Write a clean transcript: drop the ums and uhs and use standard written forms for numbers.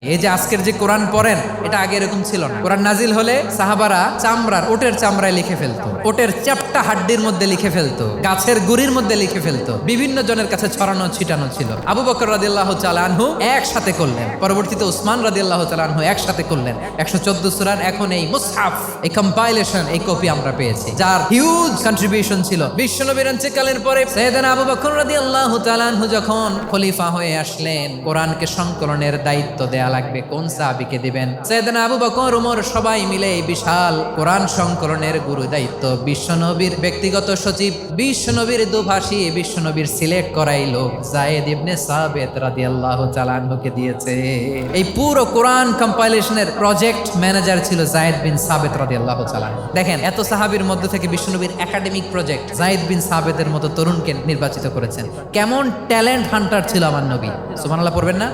এই যে আজকের যে কোরআন পড়েন এটা আগে এরকম ছিল না। কোরআন নাজিল হলে সাহাবারা ওটের চামড়ায় লিখে ফেলতো, ওটের চ্যাপ্টা হাড্ডির মধ্যে লিখে ফেলতো, গাছের গুড়ির মধ্যে লিখে ফেলতো, বিভিন্ন জনের কাছে ছড়ানো ছিটানো ছিল। আবু বকর রাদিয়াল্লাহু তাআলা আনহু একসাথে করলেন, পরবর্তীতে উসমান রাদিয়াল্লাহু তাআলা আনহু একসাথে করলেন 114 সূরার। এখন এই মুসহাফ, এই কম্পাইলেশন, এই কপি আমরা পেয়েছি, যার হিউজ কন্ট্রিবিউশন ছিল। বিশ্বনবীর ইন্তেকালের পরে সাইয়েদনা আবু বকর রাদিয়াল্লাহু তাআলা আনহু যখন খলিফা হয়ে আসলেন, কোরআনকে সংকলনের দায়িত্ব দেয়া লাগবে, কোন সাহাবীকে দিবেন? সাইয়েদনা আবু বকর, ওমর সবাই মিলে এই বিশাল কোরআন সংকলনের গুরু দায়িত্ব বিশ্বনবীর ব্যক্তিগত সচিব, বিশ্বনবীর দুভাষী, বিশ্বনবীর সিলেক্ট করাই লোক যায়েদ ইবনে সাবিত রাদিয়াল্লাহু তাআলা আনহুকে দিয়েছে। এই পুরো কোরআন কম্পাইলেশনের প্রজেক্ট ম্যানেজার ছিল যায়েদ বিন সাবিত রাদিয়াল্লাহু তাআলা। দেখেন, এত সাহাবীর মধ্যে থেকে বিশ্বনবীর একাডেমিক প্রজেক্ট যায়েদ বিন সাবিতের মতো তরুণকে নির্বাচিত করেছেন। কেমন ট্যালেন্ট হান্টার ছিল আমার নবী, সুবহানাল্লাহ পড়বেন না?